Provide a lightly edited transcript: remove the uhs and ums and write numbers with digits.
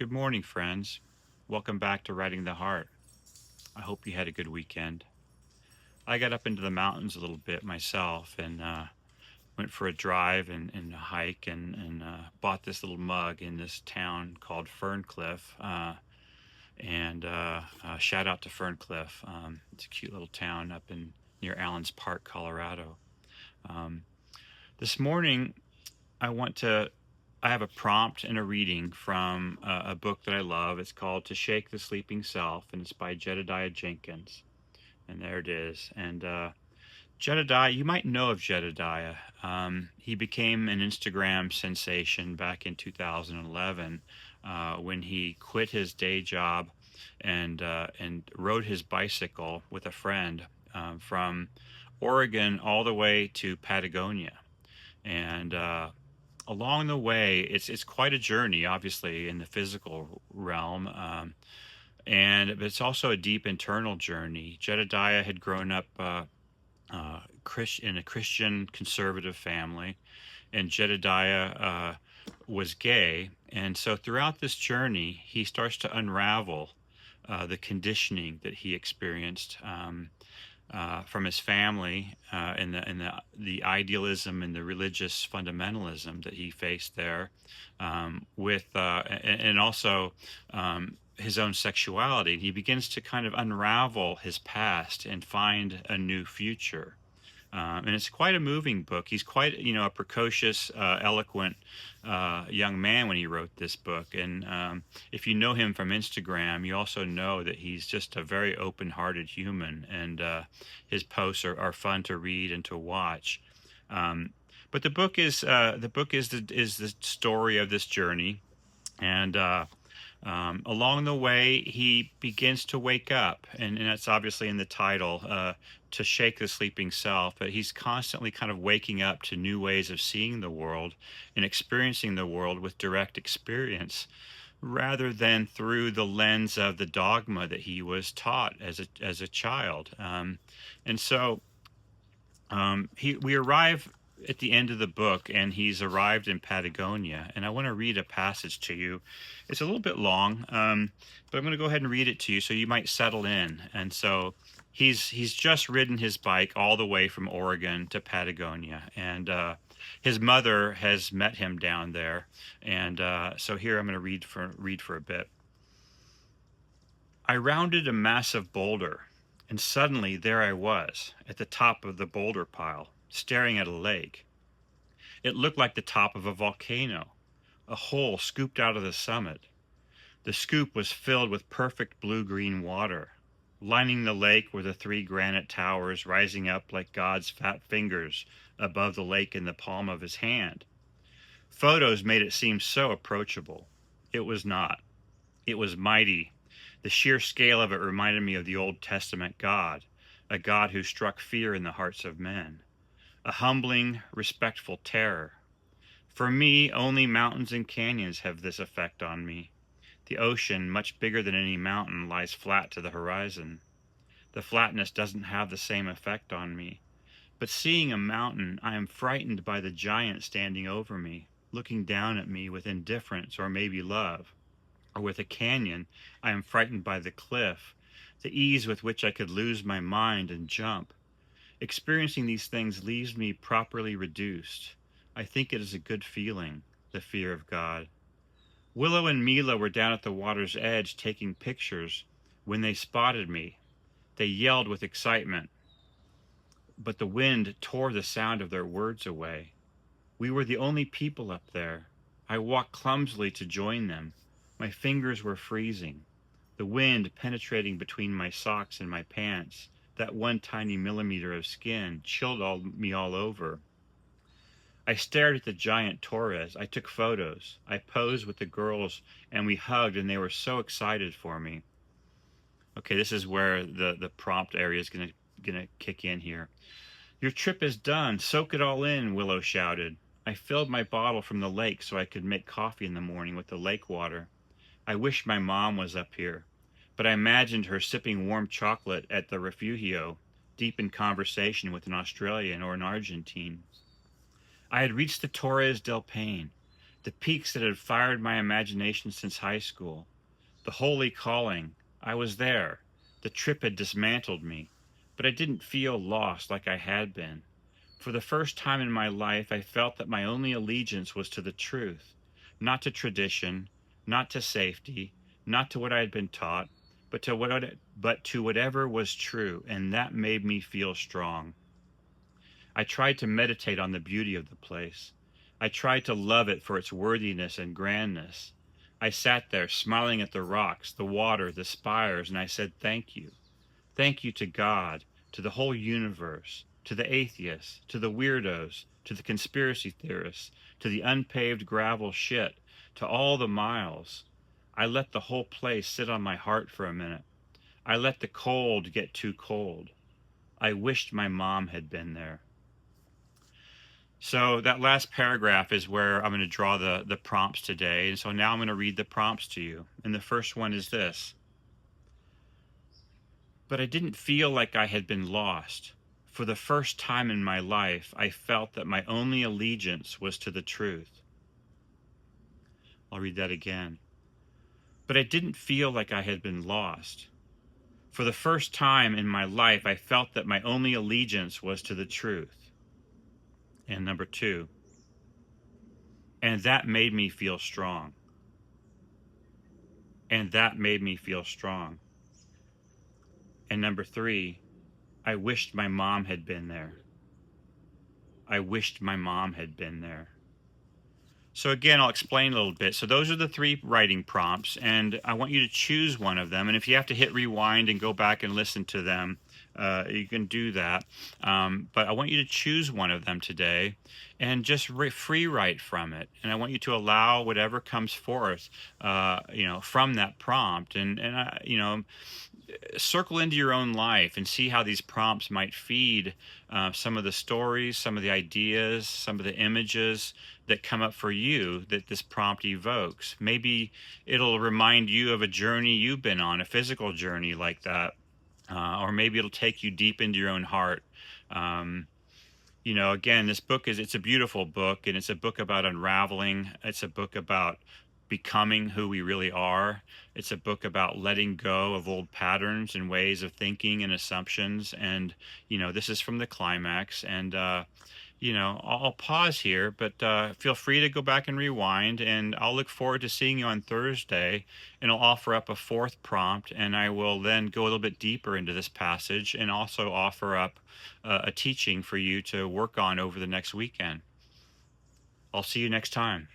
Good morning, friends. Welcome back to Writing the Heart. I hope you had a good weekend. I got up into the mountains a little bit myself and went for a drive and a hike and bought this little mug in this town called Ferncliff. And shout out to Ferncliff. It's a cute little town up in near Allens Park, Colorado. Um, this morning, I want to I have a prompt and a reading from a book that I love. It's called To Shake the Sleeping Self, and it's by Jedediah Jenkins. And there it is. And Jedediah, you might know of Jedediah. He became an Instagram sensation back in 2011 when he quit his day job and rode his bicycle with a friend from Oregon all the way to Patagonia. And along the way, it's quite a journey, obviously, in the physical realm, and but it's also a deep internal journey. Jedediah had grown up in a Christian conservative family, and Jedediah was gay, and so throughout this journey, he starts to unravel the conditioning that he experienced. From his family and the idealism and the religious fundamentalism that he faced there, and also his own sexuality. He begins to kind of unravel his past and find a new future. And it's quite a moving book. He's quite, a precocious, eloquent young man when he wrote this book. And if you know him from Instagram, you also know that he's just a very open-hearted human. And his posts are fun to read and to watch. But the book is the story of this journey, and along the way, he begins to wake up, and that's obviously in the title, to shake the sleeping self. But he's constantly kind of waking up to new ways of seeing the world and experiencing the world with direct experience, rather than through the lens of the dogma that he was taught as a child. We arrive at the end of the book, and he's arrived in Patagonia. And I want to read a passage to you. It's a little bit long, but I'm going to go ahead and read it to you so you might settle in. And so he's just ridden his bike all the way from Oregon to Patagonia, and his mother has met him down there. And so here I'm going to read for a bit. I rounded a massive boulder, and suddenly there I was at the top of the boulder pile, staring at a lake. It looked like the top of a volcano, a hole scooped out of the summit. The scoop was filled with perfect blue-green water. Lining the lake were the 3 granite towers rising up like God's fat fingers above the lake in the palm of his hand. Photos made it seem so approachable. It was not. It was mighty. The sheer scale of it reminded me of the Old Testament God, a God who struck fear in the hearts of men. A humbling, respectful terror. For me, only mountains and canyons have this effect on me. The ocean, much bigger than any mountain, lies flat to the horizon. The flatness doesn't have the same effect on me. But seeing a mountain, I am frightened by the giant standing over me, looking down at me with indifference or maybe love. Or with a canyon, I am frightened by the cliff, the ease with which I could lose my mind and jump. Experiencing these things leaves me properly reduced. I think it is a good feeling, the fear of God. Willow and Mila were down at the water's edge taking pictures. When they spotted me, they yelled with excitement, but the wind tore the sound of their words away. We were the only people up there. I walked clumsily to join them. My fingers were freezing, the wind penetrating between my socks and my pants. That one tiny millimeter of skin chilled me all over. I stared at the giant Torres. I took photos. I posed with the girls, and we hugged, and they were so excited for me. Okay, this is where the prompt area is gonna kick in here. Your trip is done. Soak it all in, Willow shouted. I filled my bottle from the lake so I could make coffee in the morning with the lake water. I wished my mom was up here, but I imagined her sipping warm chocolate at the refugio, deep in conversation with an Australian or an Argentine. I had reached the Torres del Paine. The peaks that had fired my imagination since high school. The holy calling. I was there. The trip had dismantled me, but I didn't feel lost like I had been. For the first time in my life, I felt that my only allegiance was to the truth, not to tradition, not to safety, not to what I had been taught, but to whatever was true, and that made me feel strong. I tried to meditate on the beauty of the place. I tried to love it for its worthiness and grandness. I sat there smiling at the rocks, the water, the spires, and I said, "Thank you. Thank you to God, to the whole universe, to the atheists, to the weirdos, to the conspiracy theorists, to the unpaved gravel shit, to all the miles." I let the whole place sit on my heart for a minute. I let the cold get too cold. I wished my mom had been there. So that last paragraph is where I'm going to draw the prompts today. And so now I'm going to read the prompts to you. And the first one is this: but I didn't feel like I had been lost. For the first time in my life, I felt that my only allegiance was to the truth. I'll read that again. But I didn't feel like I had been lost. For the first time in my life, I felt that my only allegiance was to the truth. And number two, and that made me feel strong. And that made me feel strong. And number three, I wished my mom had been there. I wished my mom had been there. So again, I'll explain a little bit. So those are the three writing prompts, and I want you to choose one of them. And if you have to hit rewind and go back and listen to them, you can do that. But I want you to choose one of them today and just free write from it. And I want you to allow whatever comes forth, from that prompt. And circle into your own life and see how these prompts might feed some of the stories, some of the ideas, some of the images that come up for you that this prompt evokes. Maybe it'll remind you of a journey you've been on, a physical journey like that, or maybe it'll take you deep into your own heart. Um, again, this book it's a beautiful book, and it's a book about unraveling. It's a book about becoming who we really are. It's a book about letting go of old patterns and ways of thinking and assumptions. And, this is from the climax. And, I'll pause here, but feel free to go back and rewind. And I'll look forward to seeing you on Thursday. And I'll offer up a fourth prompt. And I will then go a little bit deeper into this passage and also offer up a teaching for you to work on over the next weekend. I'll see you next time.